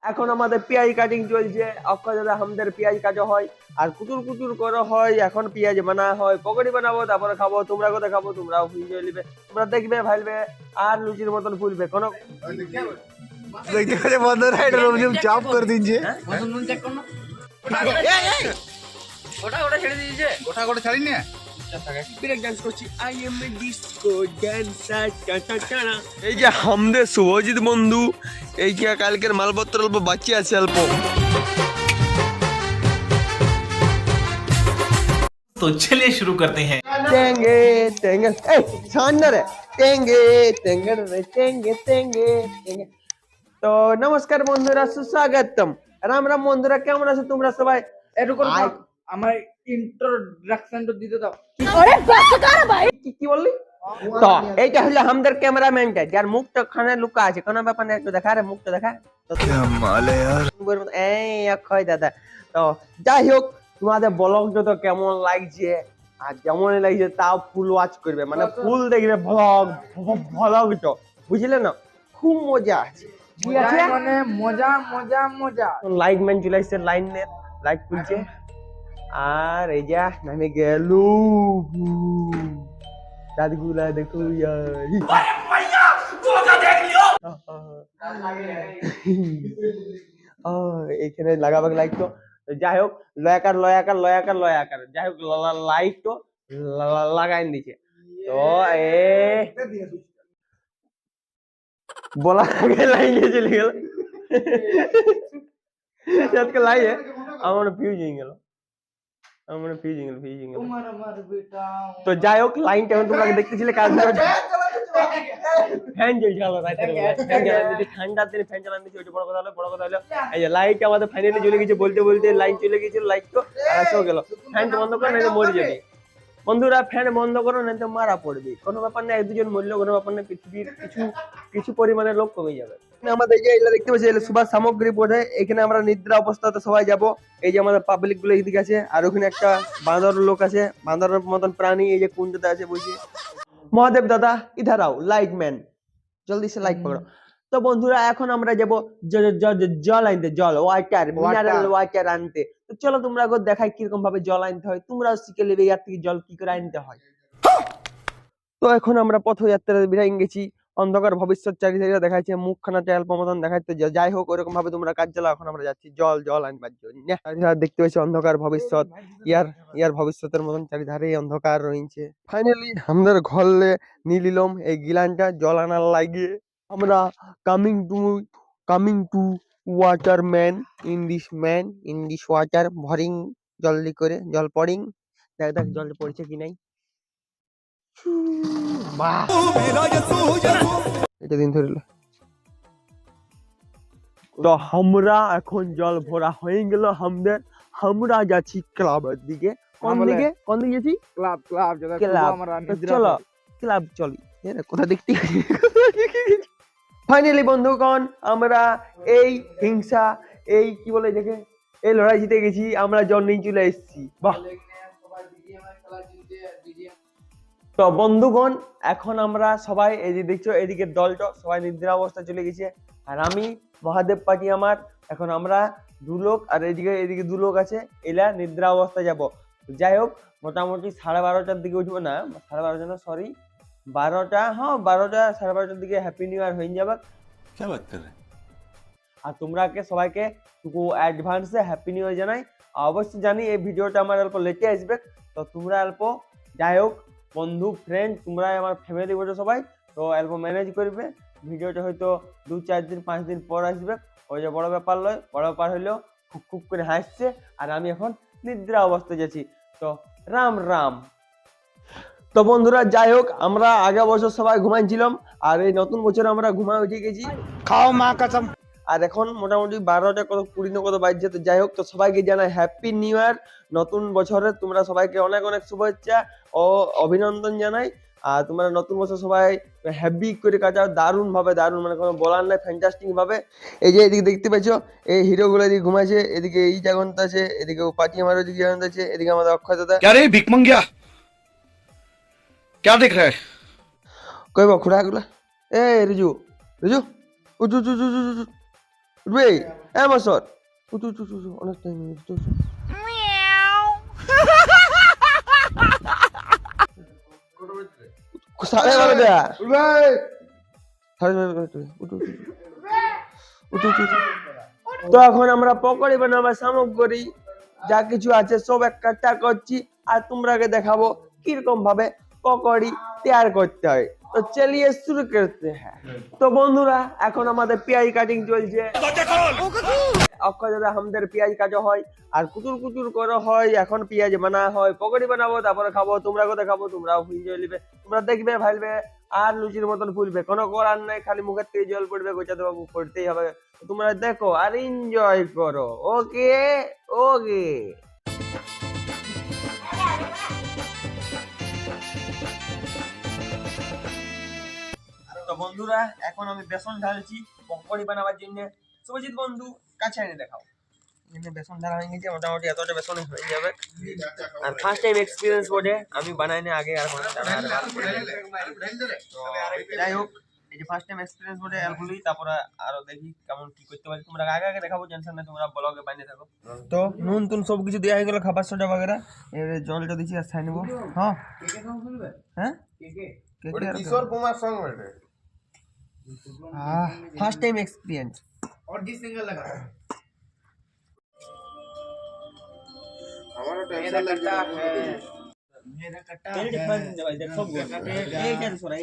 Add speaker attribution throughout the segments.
Speaker 1: এখন আমাদের পেঁয়াজ কাটিং চলছে। অক্ষয় দাদা আমাদের পেঁয়াজ কাটা হয় আর কুতুর কুতুর করে হয়। এখন পেঁয়াজ বানা হয়, পকোড়ি বানাবো, তারপরে খাবো। তোমরা কোথায় খাবো? তোমরাও এনজয় নিবে, তোমরা দেখবে ভাইবে আর লুচির মতন ফুলবে। কোনো
Speaker 2: দেখতে পাচ্ছি বন্ধুরা এটা রমজম চাপ করে দিচ্ছে।
Speaker 3: গোটা গোটা ছেড়ে দিয়েছে।
Speaker 2: গোটা গোটা ছাড়ি না
Speaker 1: ব্রেক ডান্স করছি। I M A disco dancer. এই যে আমাদের শুভজিৎ বন্ধু, এই যে কালকের মালপত্র অল্প বাকি আছে অল্প।
Speaker 4: तो चलिए शुरू करते हैं।
Speaker 1: टेंगे टेंगे ए शानदार है। टेंगे टेंगे रे टेंगे टेंगे टेंगे। তো নমস্কার বন্ধুরা, সুস্বাগতম। রাম রাম বন্ধুরা, কেমন আছো তোমরা সবাই?
Speaker 3: এরকম আমার ইন্ট্রোডাকশনটা দিতে দাও।
Speaker 1: কি বললি? তো এইটা হলো আমাদের ক্যামেরাম্যানটা, যার মুখটা খানে লুকা আছে। কোনো ব্যাপার না, একটু দেখা রে, মুখটা দেখা। এই অক্ষয় দাদা। তো যাই হোক, তোমাদের ব্লগটা তো কেমন লাগছে, আর যেমন লাগছে তাও ফুল ওয়াচ করবে, মানে ফুল দেখবে ব্লগটা, বুঝলে না? খুব মজা আছে, ঠিক আছে?
Speaker 3: মানে মজা মজা মজা।
Speaker 1: লাইট ম্যান চলে আসছে, লাইনের লাইট খুলছে। আর এই যা নামে গেল দাদগুলা, দেখো এখানে লাগাবার লাইট। তো যাই হোক, লয়াকার লয়াকার লয়াকার লয়াকার, যাই হোক লাইট তো লাগাই দিচ্ছে। তো বলা আগে লাইনে চলে গেল। আজকে লাইনে আমার ফিউজ হয়ে গেল, আমার ফিউজ হয়ে গেল, ফিউজ হয়ে গেল। তো যাই হোক, লাইনটা এখন তোমরা দেখতেছিলে কাজ ফ্যান চলছে রাতের বেলা, ফ্যান চালান দিচ্ছে, ঠান্ডার দিনে ফ্যান চালান দিচ্ছে। ওইটা বড় কথা হলো, বড় কথা হলো এই যে লাইট আমাদের ফাইনালি চলে গেছে। বলতে বলতে লাইন চলে গেছিল, লাইট তো আসেও গেল। ফ্যানটা বন্ধ করো, নাহলে মরে যাবে বন্ধুরা। ফ্যান বন্ধ করো, না তো মারা পড়বে। কোনো ব্যাপার না, এক দুজন মরলেও কোনো ব্যাপার না, পৃথিবীর কিছু কিছু পরিমাণে লোক কমে যাবে। আমাদের যে এগুলো দেখতে পাচ্ছি, এগুলো সুভাষ সামগ্রী বোধ হয়। এখানে আমরা নিদ্রা অবস্থাতে সবাই যাব। এই যে আমাদের পাবলিক গুলো এদিকে আছে, আর ওখানে একটা বাঁদর লোক আছে, বাঁদরের মতন প্রাণী এই যে কুঞ্জতে আছে বসে। মহাদেব দাদা ইধার আও, লাইট ম্যান জলদি সে লাইট পকড়ো। তো বন্ধুরা, এখন আমরা যাবো জল আনতে, জল ওয়াটার, মিনারেল ওয়াটার আনতে। তো চলো তোমরা দেখাই কিরকম ভাবে জল আনতে হয়, তোমরাও শিখে নেবে ইয়ার থেকে জল কি করে আনতে হয়। তো এখন আমরা পথযাত্রা বেরিয়ে গেছি। অন্ধকার ভবিষ্যৎ চারিদিকে দেখাচ্ছে, মুখখানা অল্প মতন দেখাচ্ছে। যাই হোক, ওরকম ভাবে তোমরা কাজ চালাও। এখন আমরা যাচ্ছি জল জল আনবার জন্য। দেখতে পাচ্ছি অন্ধকার ভবিষ্যৎ, ইয়ার ভবিষ্যতের মতন চারিধারে অন্ধকার রয়েছে। ফাইনালি আমাদের ঘরে নিয়ে নিলাম এই গিলানটা জল আনার লাগে। আমরা coming to water man in this water, ভরিং জলদি করে জল পড়িং। দেখ দেখ জল পড়ছে কি নাই। এটা দিন ধরিল। তো আমরা এখন জল ভরা হয়ে গেল আমাদের। আমরা যাচ্ছি ক্লাবের দিকে। কোন দিকে যাচ্ছি?
Speaker 3: ক্লাব ক্লাব যেটা
Speaker 1: ক্লাব। চলো ক্লাব চলি। কোথা দেখতে ফাইনালি বন্ধুগণ, আমরা এই হিংসা, এই কি বলে দেখে, এই লড়াই জিতে গেছি। আমরা জল নিয়ে চলে এসেছি। বাহ। তো বন্ধুগণ, এখন আমরা সবাই এই যে দেখছো, এদিকে দলটা সবাই নিদ্রা অবস্থা চলে গেছে। আর আমি মহাদেব পাটি আমার, এখন আমরা দু লোক, আর এদিকে দু লোক আছে, এলা নিদ্রা অবস্থা যাব। যাই হোক, মোটামুটি 12:30টার দিকে উঠবো, না 12:30 না, সরি 12টা, হ্যাঁ 12টা 12:30টার দিকে হ্যাপি নিউ ইয়ার হয়ে যাবে। আর তোমরাকে সবাইকে অ্যাডভান্সে হ্যাপি নিউ ইয়ার জানাই। অবশ্যই জানি এই ভিডিওটা আমার অল্প লেটে আসবে, তো তোমরা অল্প, যাই হোক বন্ধু ফ্রেন্ড, তোমরা আমার ফ্যামিলি বলছো সবাই, তো অল্প ম্যানেজ করবে। ভিডিওটা হয়তো 2-4 দিন 5 দিন পর আসবে, ওই যে বড় ব্যাপার নয়। বড় ব্যাপার হইলেও খুব খুব করে হাসছে, আর আমি এখন নিদ্রা অবস্থায় যাচ্ছি। তো রাম রাম। তো বন্ধুরা, যাই হোক, আমরা আগের বছর সবাই ঘুমাইছিলাম, আর এই নতুন বছর আমরা ঘুমায় উঠে গেছি।
Speaker 2: খাও মা কসম।
Speaker 1: আর এখন মোটামুটি 12টা কত 20 না কত বাজছে। তো যাই হোক, তো সবাইকে জানাই হ্যাপি নিউ ইয়ার। নতুন বছরে তোমরা সবাইকে অনেক অনেক শুভেচ্ছা ও অভিনন্দন জানাই। আর তোমরা নতুন বছর সবাই হ্যাপি করে কাটাও, দারুণ ভাবে, দারুণ, মানে কোনো বলার নাই, ফ্যান্টাস্টিক ভাবে। এই যে এদিকে দেখতে পাচ্ছ, এই হিরো গুলো এদিকে ঘুমাইছে, এদিকে এই জাগন্ত আছে, এদিকে পাটি আমার ওদিকে জাগন্ত আছে, এদিকে আমাদের অক্ষয় দাদা।
Speaker 2: क्या रे भिक मंगिया क्या देख रहा है?
Speaker 1: কইব খুড়া গুলা। এ রিজু রিজু উঠু উঠু উঠু উঠু। উঠবে মাসর উঠু উঠু উঠু অনেক টাইম সাড়ে বারো দেয়া তো এখন আমরা পকোড়ি বানাবার সামগ্রী যা কিছু আছে সব একটা করছি আর তোমরাকে দেখাবো কিরকম ভাবে পকোড়ি তৈরি করতে হয় তো চলিয়ে শুরু করতে হ্যাঁ তো বন্ধুরা এখন আমাদের পেঁয়াজ কাটিং চলছে অক্ষয় দাদা আমাদের পেঁয়াজ কাটা হয় আর কুচুর কুচুর করে হয় এখন পেঁয়াজ বানা হয় পকোড়ি বানাবো তারপরে খাবো তোমরা কোথায় খাবো তোমরাও এনজয় নিবে তোমরা দেখবে ভাইলবে আর লুচির মতন ফুলবে কোনো করার নাই খালি মুখের থেকে জল পড়বে গোচাতে বাবু করতেই হবে তোমরা দেখো আর এনজয় করো ওকে ওকে তো বন্ধুরা এখন আমি বেসন ঢালছি পকোড়ি বানাবার জন্য শুভজিৎ বন্ধু কাছে এনে দেখাও বেসন ঢালা হয়ে গেছে মোটামুটি এতটা বেসন হয়ে যাবে আর ফার্স্ট টাইম এক্সপিরিয়েন্স বটে আমি বানাই না আগে আর যাই হোক এই যে ফার্স্ট টাইম এক্সপিরিয়েন্স বটে এলগুলি তারপরে আরো দেখি কেমন কি করতে পারি তোমরা আগে আগে দেখাবো টেনশন নেই তোমরা ব্লগে বানিয়ে থাকো তো নুন তুন সব কিছু দেওয়া হয়ে গেল খাবার সোডা বাগেরা এবারে জলটা দিচ্ছি আর ছাই নেবো হ্যাঁ হ্যাঁ
Speaker 2: কিশোর কুমার সঙ্গ বেটে
Speaker 1: ফার্স্ট টাইম एक्सपीरियंस
Speaker 3: और जिस सिंगल लगा
Speaker 2: हमारा टेंशन लगता है
Speaker 3: मेरा कट्टा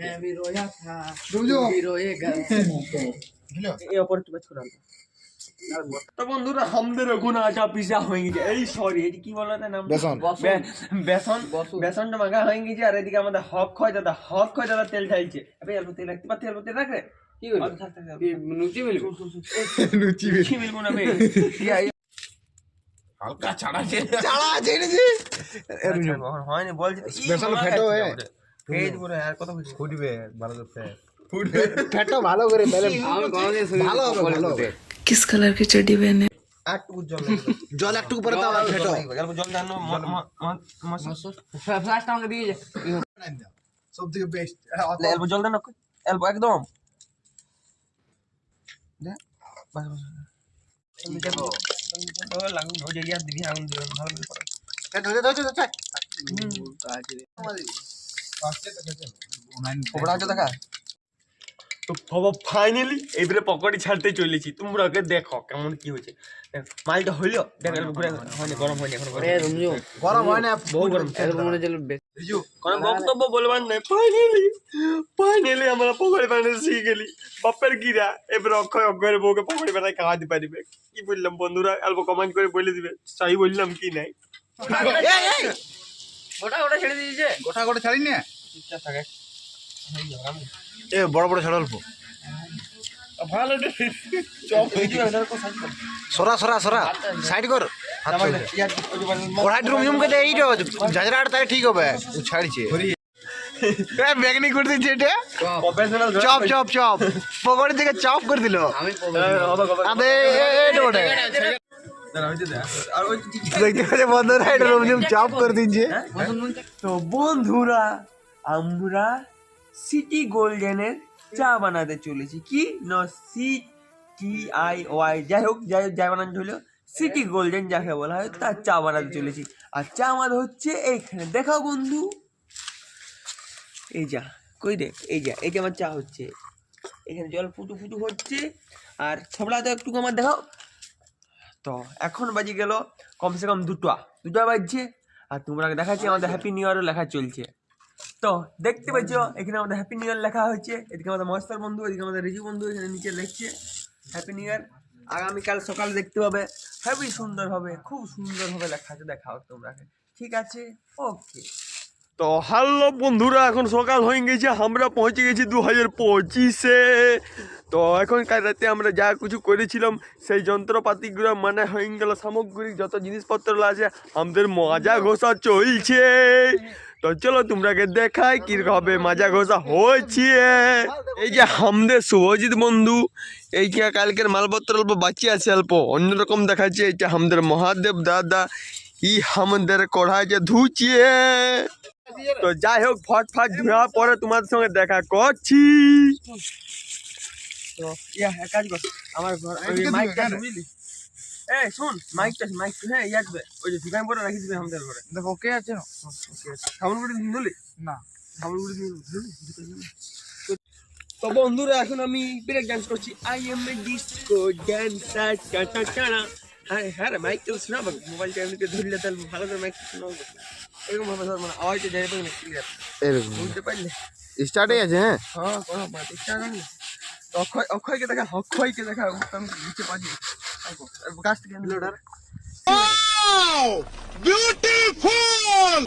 Speaker 1: मैं
Speaker 3: भी रोया था
Speaker 2: रुजो
Speaker 3: भी रोएगा
Speaker 1: এই অপরচুনিটি ছোড়া তো বন্ধুরা আমাদের এখন আটা পিসা হয়ে গেছে এই সরি এটি কি বলা যায় নাম
Speaker 2: বেসন
Speaker 1: বেসন বেসনটা মাখা হয়ে গেছে আর এদিকে আমাদের হক হয় দাদা তেল ঢালছে আবে অল্প তেল রাখতে পারতে অল্প তেল রাখবে কি হলো
Speaker 3: নুচি মিলবে
Speaker 1: লুচি মিলবো না বে
Speaker 2: হালকা ছাড়া ছেড়ে দে
Speaker 1: হয়নি বলছি
Speaker 2: বেসন ফেটো है
Speaker 1: ফেট পুরো আর কত কিছু
Speaker 2: ফুটবে ভালো করে ফুটবে ফেটো ভালো করে তাহলে
Speaker 3: আমি কোনদিন শুনি
Speaker 2: ভালো হবে ভালো হবে
Speaker 5: किस कलर की चड्डी पहने
Speaker 1: একটু জল
Speaker 2: জল একটু পরে দাও আর ফেটো
Speaker 1: অল্প জল দাও
Speaker 3: ফ্লাশটা আমাকে দিয়ে যা
Speaker 2: সবথেকে বেস্ট
Speaker 1: অল্প জল দাও অল্প একদম দে বাস বাস লাগু হয়ে যায় দিবি আগুন দিবি ভালো করে খবরা আছে দেখা তো বাবা ফাইনালি এইবারে পকোড়ি ছাড়তে চলেছি তোমরা আগে দেখো কেমন কি হয়েছে মালটা হইলো দেখ ঘুরে হয়নি গরম হয়নি এখন
Speaker 2: গরম হয় না
Speaker 1: বহু গরম
Speaker 3: মনে চল
Speaker 1: কোনো বক্তব্য বলবার নাই ফাইনালি আমরা পকোড়ি বানাতে শিখে গেলি বাপের গিরা এবারে অক্ষয়ের বউকে পকোড়ি বানাই খাওয়াতে পারিবে কি বললাম বন্ধুরা অল্প কমেন্ট করে বলে দিবে সহি বললাম কি নাই
Speaker 3: গোটা গোটা ছেড়ে দিয়েছে
Speaker 2: গোটা গোটা ছাড়ি না
Speaker 1: ঠিকঠাক থাকে
Speaker 2: এ বড় বড় ছাড় অল্প
Speaker 1: ভালো চপ
Speaker 2: সরা সরা সরা সাইড কর ওরাই রুম কে দেই তো জাজরাট তাই ঠিক হবে ও ছাড়ছে এ বেগনি করে দিছে এটা
Speaker 1: প্রফেশনাল
Speaker 2: চপ চপ চপ পকড়ি থেকে চপ করে দিল
Speaker 3: আমি
Speaker 2: আবে এটা ওটা দেখতে পাচ্ছি বন্ধুরা এটা রুম চপ করে দিচ্ছে
Speaker 1: তো বন্ধুরা আমরা সিটি গোল্ডেনের চা বানাতে চলেছি কি না CTIY যাই হোক যাই বানানো হলো সিটি গোল্ডেন যাকে বলা হয় তার চা বানাতে চলেছি আর চা আমাদের হচ্ছে এইখানে দেখাও বন্ধু এই যা কই দেখ এই যা এই যে আমার চা হচ্ছে এখানে জল ফুটু ফুটু হচ্ছে আর ছবলাতে একটু আমার দেখাও তো এখন বাজে গেল কমসে কম দুটো বাজছে আর তোমরা দেখাচ্ছি আমাদের হ্যাপি নিউ ইয়ারও লেখা চলছে তো দেখতে পাচ্ছ এখানে আমাদের হ্যাপি নিউ ইয়ার লেখা হয়েছে এদিকে আমাদের মহেশ্বর বন্ধু এদিকে আমাদের রিজু বন্ধু এখানে নিচে লিখছে হ্যাপি নিউ ইয়ার আগামীকাল সকালে দেখতে পাবে হেবি সুন্দরভাবে খুব সুন্দরভাবে লেখা আছে দেখাও তোমরা ঠিক আছে ওকে তো হ্যালো বন্ধুরা এখন সকাল হয়ে গেছে আমরা পৌঁছে গেছি 2025-এ তো এখন কাল রাতে আমরা যা কিছু করেছিলাম সেই যন্ত্রপাতিগুলো মানে হয়ে গেল সামগ্রিক যত জিনিসপত্র আছে আমাদের মজা ঘষা চলছে তো চলো তোমরাকে দেখাই কিভাবে মাজা ঘষা হয়েছে এই যে আমাদের শুভজিৎ বন্ধু এই যে কালকের মালপত্র অল্প বাঁচিয়ে আছে অল্প অন্যরকম দেখাচ্ছে এটা আমাদের মহাদেব দাদা ই আমাদের কড়াই যে ধুচ্ছে তো যাই হোক ফট ধোয়া পরে তোমাদের সঙ্গে দেখা করছি তো তো এক কাজ কর, আমার ঘর মাইকটা বুঝলি, এই শুন মাইকটা হ্যাঁ আসবে ওই যে ঠিকানা পরে রাখি দিবে আমাদের ঘরে।
Speaker 3: দেখো ওকে আছে না?
Speaker 1: সাবনগুড়ি ধুলি
Speaker 3: না।
Speaker 1: সাবনগুড়ি ধুলি। তো বন্ধুরা এখন আমি ব্রেক ডান্স করছি। I M A disco dancer tata. হ্যাঁ রে মাইক তো শোনা মোবাইলটা এমনিতে ধরলে তাহলে ভালো করে মাইক শোনাবো এরকম ভাবে ধর মানে আওয়াজটা যাই পাবে না ক্লিয়ার
Speaker 2: এরকম
Speaker 1: বুঝতে পারলে?
Speaker 2: স্টার্টে আছে হ্যাঁ
Speaker 1: হ্যাঁ কোনো চেষ্টা করি অক্ষয়কে দেখা আমি নিচে পাচ্ছি গাছ থেকে বিউটিফুল